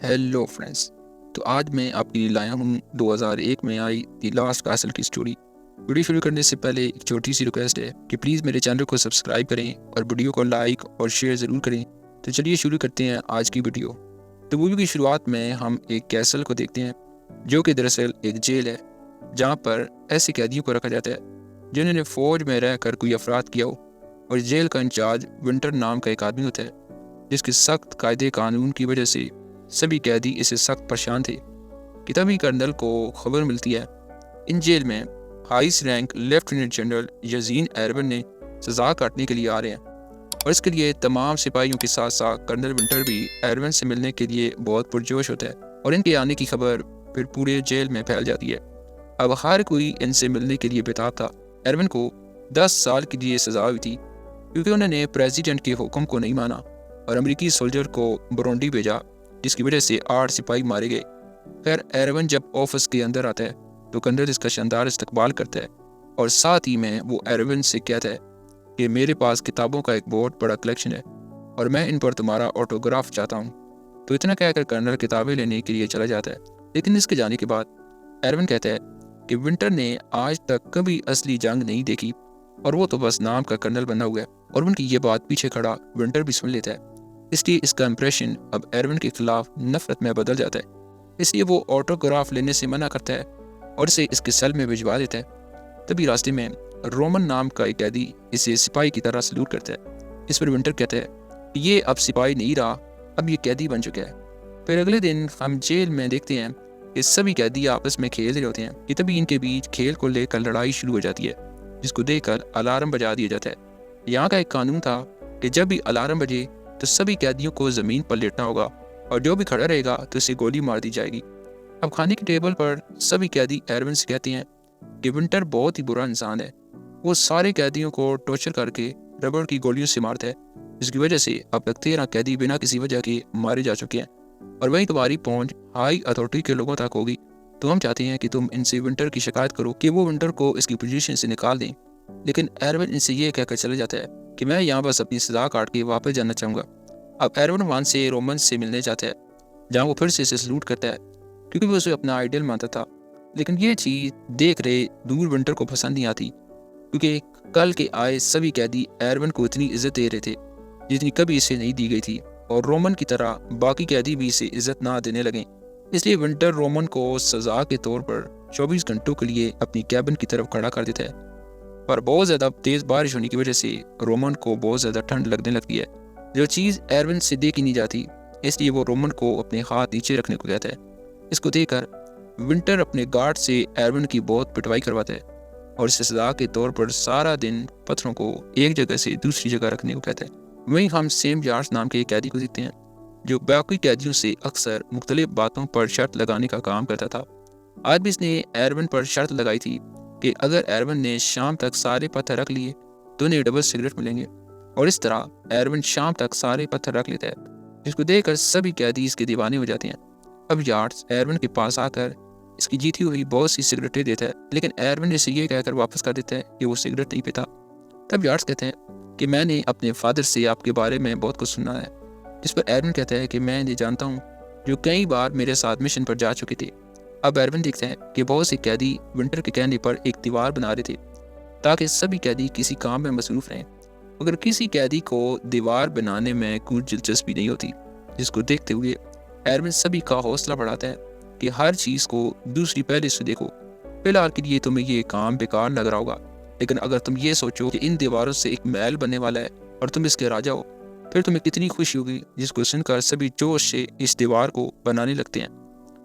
Hello friends. तो आज मैं आपके लिए लाया हूँ 2001 में आई द लास्ट कासल की स्टोरी। वीडियो शुरू करने से पहले एक छोटी सी रिक्वेस्ट है कि प्लीज़ मेरे चैनल को सब्सक्राइब करें और वीडियो को लाइक और शेयर ज़रूर करें। तो चलिए शुरू करते हैं आज की वीडियो। तो मूवी की शुरुआत में हम एक कैसल को देखते हैं जो कि दरअसल एक जेल है जहाँ पर ऐसे कैदियों को रखा जाता है जिन्होंने फ़ौज में रहकर कोई अपराध किया हो। और जेल का इंचार्ज विंटर नाम का एक आदमी होता है जिसके सख्त कायदे कानून की वजह से सभी कैदी इसे सख्त परेशान थे कि तभी कर्नल को खबर मिलती है इन जेल में हाईस्ट रैंक लेफ्टिनेंट जनरल यजीन एरबन ने सजा काटने के लिए आ रहे हैं। और इसके लिए तमाम सिपाहियों के साथ साथ कर्नल विंटर भी एरबन से मिलने के लिए बहुत पुरजोश होता है और इनके आने की खबर फिर पूरे जेल में फैल जाती है। अब हर कोई इनसे मिलने के लिए बेताब था। एरबन को 10 साल के लिए सजा हुई थी क्योंकि उन्होंने प्रेसिडेंट के हुक्म को नहीं माना और अमेरिकी सोल्जर को बुरुंडी भेजा जिसकी वजह से 8 सिपाही मारे गए। खैर एरवन जब ऑफिस के अंदर आता है तो कर्नल इसका शानदार इस्तकबाल करता है और साथ ही में वो एरवन से कहता है कि मेरे पास किताबों का एक बहुत बड़ा कलेक्शन है और मैं इन पर तुम्हारा ऑटोग्राफ चाहता हूँ। तो इतना कहकर कर्नल किताबें लेने के लिए चला जाता है। लेकिन इसके जाने के बाद एरवन कहता है कि विंटर ने आज तक कभी असली जंग नहीं देखी और वो तो बस नाम का कर्नल बना हुआ है। और उनकी ये बात पीछे खड़ा विंटर भी सुन लेता है, इसलिए इसका इंप्रेशन अब एरवन के खिलाफ नफरत में बदल जाता है। इसलिए वो ऑटोग्राफ लेने से मना करता है और इसे इसके सेल में भिजवा देता है। तभी रास्ते में रोमन नाम का एक कैदी इसे सिपाही की तरह सलूट करता है। इस पर विंटर कहता है कि ये अब सिपाही नहीं रहा, अब ये कैदी बन चुका है। फिर अगले दिन हम जेल में देखते हैं कि सभी कैदी आपस में खेल रहे होते हैं कि तभी इनके बीच खेल को लेकर लड़ाई शुरू हो जाती है जिसको देखकर अलार्म बजा दिया जाता है। यहाँ का एक कानून था कि जब भी अलार्म बजे तो सभी कैदियों को ज़मीन पर लेटना होगा और जो भी खड़ा रहेगा तो उसे गोली मार दी जाएगी। अब खाने की टेबल पर सभी कैदी एरवन से कहते हैं कि विंटर बहुत ही बुरा इंसान है। वो सारे कैदियों को टॉर्चर करके रबड़ की गोलियों से मारता है जिसकी वजह से अब तक 13 कैदी बिना किसी वजह के मारे जा चुके हैं और वहीं तुम्हारी पहुंच हाई अथॉरिटी के लोगों तक होगी। तो हम चाहते हैं कि तुम इनसे विंटर की शिकायत करो कि वो विंटर को इसकी पोजीशन से निकाल दें। लेकिन एरवन इनसे ये कहकर चले जाता है कि मैं यहाँ बस अपनी सजा काट के वापस जाना चाहूँगा। अब एरवन वहां से रोमन से मिलने जाता है जहाँ वो फिर से इसे सलूट करता है क्योंकि वो उसे अपना आइडियल मानता था। लेकिन ये चीज़ देख रहे दूर विंटर को पसंद नहीं आती क्योंकि कल के आए सभी कैदी एरवन को इतनी इज्जत दे रहे थे जितनी कभी इसे नहीं दी गई थी और रोमन की तरह बाकी कैदी भी इसे इज्जत ना देने लगे। इसलिए विंटर रोमन को सजा के तौर पर 24 घंटों के लिए अपनी कैबिन की तरफ खड़ा कर देता है। पर बहुत ज़्यादा तेज़ बारिश होने की वजह से रोमन को बहुत ज़्यादा ठंड लगने लगती है जो चीज़ एरवन से देखी नहीं जाती। इसलिए वो रोमन को अपने हाथ नीचे रखने को कहता है। इसको देखकर विंटर अपने गार्ड से एरवन की बहुत पिटवाई करवाता है और इसे सजा के तौर पर सारा दिन पत्थरों को एक जगह से दूसरी जगह रखने को कहता है। वहीं हम सेम यार्ड्स नाम के एक कैदी को देखते हैं जो बाकी कैदियों से अक्सर मुख्तलिफ बातों पर शर्त लगाने का काम करता था। आज भी इसने एरवन पर शर्त लगाई थी कि अगर एरवन ने शाम तक सारे पत्थर रख लिए तो उन्हें डबल सिगरेट मिलेंगे। और इस तरह एरवन शाम तक सारे पत्थर रख लेता है जिसको देखकर सभी कैदी इसके दीवाने हो जाते हैं। अब यार्ड्स एरवन के पास आकर इसकी जीती हुई बहुत सी सिगरेटें देता है लेकिन एरवन इसे ये कहकर वापस कर देता है कि वो सिगरेट नहीं पीता। तब यार्ड्स कहते हैं कि मैंने अपने फादर से आपके बारे में बहुत कुछ सुना है। जिस पर एरवन कहता है कि मैं इन्हें जानता हूँ जो कई बार मेरे साथ मिशन पर जा चुके थे। अब एरवन देखते हैं कि बहुत से कैदी विंटर के कहने पर एक दीवार बना रहे थे ताकि सभी कैदी किसी काम में मसरूफ रहें। अगर किसी कैदी को दीवार बनाने में कुछ दिलचस्पी नहीं होती जिसको देखते हुए एरवन सभी का हौसला बढ़ाता है कि हर चीज़ को दूसरी पहले से देखो। फिलहाल के लिए तुम्हें ये काम बेकार लग रहा होगा लेकिन अगर तुम ये सोचो कि इन दीवारों से एक महल बनने वाला है और तुम इसके राजा हो फिर तुम्हें कितनी खुशी होगी। जिसको सुनकर सभी जोश से इस दीवार को बनाने लगते हैं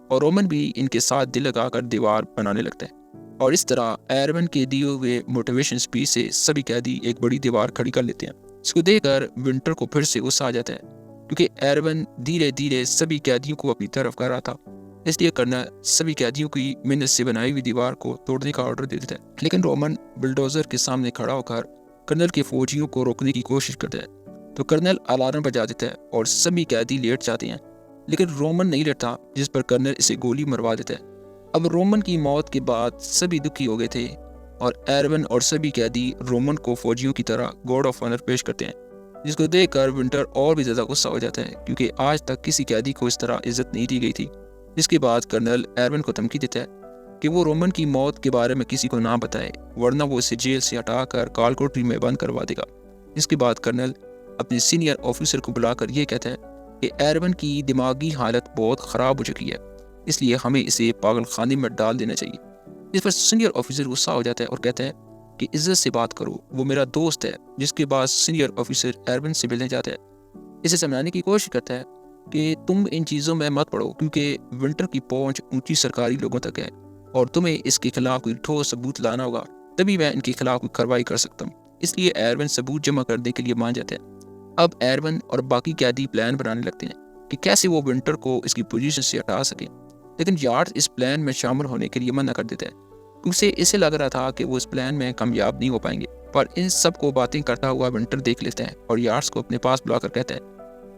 और रोमन भी इनके साथ दिल लगाकर दीवार बनाने लगते हैं। और इस तरह एरवन के दिए हुए मोटिवेशन स्पीच से सभी कैदी एक बड़ी दीवार खड़ी कर लेते हैं। इसको देखकर विंटर को फिर से गुस्सा आ जाता है क्योंकि एरवन धीरे धीरे सभी कैदियों को अपनी तरफ कर रहा था। इसलिए कर्नल सभी कैदियों की मेहनत से बनाई हुई दीवार को तोड़ने का ऑर्डर दे देता है। लेकिन रोमन बुलडोजर के सामने खड़ा होकर कर्नल के फौजियों को रोकने की कोशिश करता है तो कर्नल अलार्म बजा देता है और सभी कैदी लेट जाते हैं। लेकिन रोमन नहीं लेटता जिस पर कर्नल इसे गोली मरवा देता है। अब रोमन की मौत के बाद सभी दुखी हो गए थे और एरवन और सभी कैदी रोमन को फौजियों की तरह गॉड ऑफ ऑनर पेश करते हैं जिसको देखकर विंटर और भी ज़्यादा गुस्सा हो जाता है क्योंकि आज तक किसी कैदी को इस तरह इज्जत नहीं दी गई थी। जिसके बाद कर्नल एरवन को धमकी देता है कि वो रोमन की मौत के बारे में किसी को ना बताए, वरना वो इसे जेल से हटाकर काल कोठरी में बंद करवा देगा। इसके बाद कर्नल अपने सीनियर ऑफिसर को बुलाकर ये कहता है कि एरवन की दिमागी हालत बहुत ख़राब हो चुकी है, इसलिए हमें इसे पागल खाने में डाल देना चाहिए। इस पर सीनियर ऑफिसर गुस्सा हो जाता है और कहता है कि इज्जत से बात करो, वो मेरा दोस्त है। जिसके बाद सीनियर ऑफिसर एरवन से मिलने जाता है, इसे समझाने की कोशिश करता है कि तुम इन चीज़ों में मत पड़ो क्योंकि विंटर की पहुंच ऊंची सरकारी लोगों तक है और तुम्हें इसके खिलाफ कोई ठोस सबूत लाना होगा, तभी मैं इनके खिलाफ कोई कार्रवाई कर सकता हूँ। इसलिए एरवन सबूत जमा करने के लिए मान जाते हैं। अब एरवन और बाकी कैदी प्लान बनाने लगते हैं कि कैसे वो विंटर को इसकी पोजीशन से हटा सकें, लेकिन यार्ड इस प्लान में शामिल होने के लिए मना कर देता है क्योंकि इसे लग रहा था कि वो इस प्लान में कामयाब नहीं हो पाएंगे। पर इन सब को बातें करता हुआ विंटर देख लेता है और यार्ड्स को अपने पास बुलाकर कहता है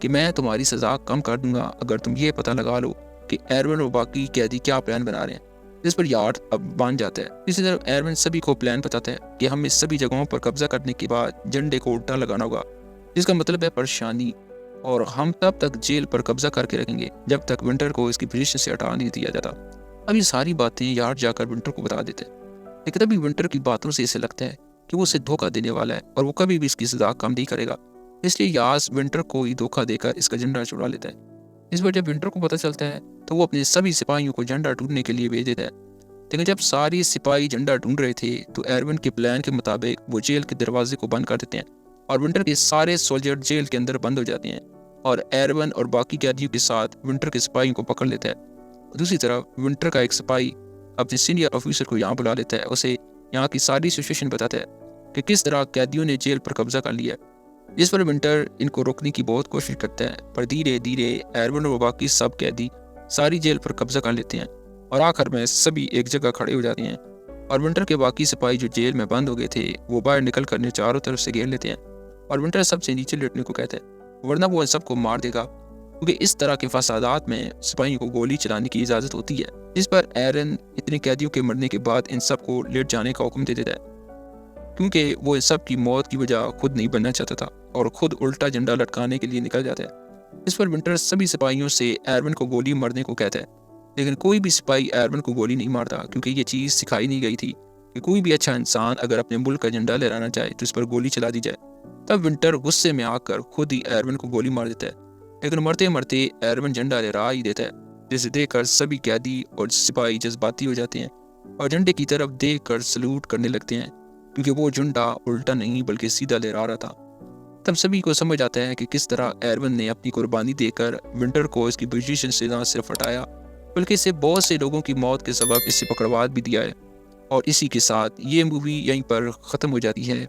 कि मैं तुम्हारी सज़ा कम कर दूंगा अगर तुम ये पता लगा लो कि एरवन और बाकी कैदी क्या प्लान बना रहे हैं। जिस पर यार्ड अब मान जाता है। इसी तरह एरवन सभी को प्लान बताता है कि हमें सभी जगहों पर कब्जा करने के बाद झंडे को उल्टा लगाना होगा, जिसका मतलब है परेशानी, और हम तब तक जेल पर कब्जा करके रखेंगे जब तक विंटर को इसकी पोजीशन से हटा नहीं दिया जाता। अब ये सारी बातें यार्ड जाकर विंटर को बता देते हैं, लेकिन तभी विंटर की बातों से इसे लगता है कि वो उसे धोखा देने वाला है और वो कभी भी इसकी सजा कम नहीं करेगा। इसलिए यास विंटर को ही धोखा देकर इसका झंडा चुरा लेता है। इस पर जब विंटर को पता चलता है तो वो अपने सभी सिपाहियों को झंडा ढूंढने के लिए भेज देता है। लेकिन जब सारी सिपाही झंडा ढूंढ रहे थे तो एरवन के प्लान के मुताबिक वो जेल के दरवाजे को बंद कर देते हैं और विंटर के सारे सोल्जर जेल के अंदर बंद हो जाते हैं और एरवन और बाकी कैदियों के साथ विंटर के सिपाहियों को पकड़ लेता है। दूसरी तरफ विंटर का एक सिपाही अपने सीनियर ऑफिसर को यहाँ बुला लेता है, उसे यहाँ की सारी सिचुएशन बताता है कि किस तरह कैदियों ने जेल पर कब्जा कर लिया। जिस पर विंटर इनको रोकने की बहुत कोशिश करता है, पर धीरे धीरे एरवन और बाकी सब कैदी सारी जेल पर कब्जा कर लेते हैं और आखिर में सभी एक जगह खड़े हो जाते हैं और विंटर के बाकी सिपाही जो जेल में बंद हो गए थे वो बाहर निकल कर चारों तरफ से घेर लेते हैं और विंटर सबसे नीचे लेटने को कहता है, वरना वो इन सबको मार देगा, क्योंकि इस तरह के फसादात में सिपाहियों को गोली चलाने की इजाज़त होती है। जिस पर एरन इतने कैदियों के मरने के बाद इन सब को लेट जाने का हुक्म दे देता है, क्योंकि वो इन सब की मौत की वजह खुद नहीं बनना चाहता था और खुद उल्टा झंडा लटकाने के लिए निकल जाता है। इस पर विंटर सभी सिपाहियों से एरवन को गोली मारने को कहता है, लेकिन कोई भी सिपाही एरवन को गोली नहीं मारता क्योंकि ये चीज़ सिखाई नहीं गई थी कि कोई भी अच्छा इंसान अगर अपने मुल्क का झंडा लहराना चाहे तो इस पर गोली चला दी जाए। तब विंटर गुस्से में आकर खुद ही एरवन को गोली मार देता है, लेकिन मरते मरते एरवन झंडा लहरा ही देता है, जिसे देखकर सभी कैदी और सिपाही जज्बाती हो जाते हैं और झंडे की तरफ देखकर सलूट करने लगते हैं, क्योंकि वो झंडा उल्टा नहीं बल्कि सीधा लहरा रहा था। तब सभी को समझ आता है कि किस तरह एरवन ने अपनी कुर्बानी देकर विंटर को इसकी पोजीशन से न सिर्फ हटाया बल्कि इससे बहुत से लोगों की मौत के सबब इससे पकड़वा भी दिया है। और इसी के साथ ये मूवी यहीं पर ख़त्म हो जाती है।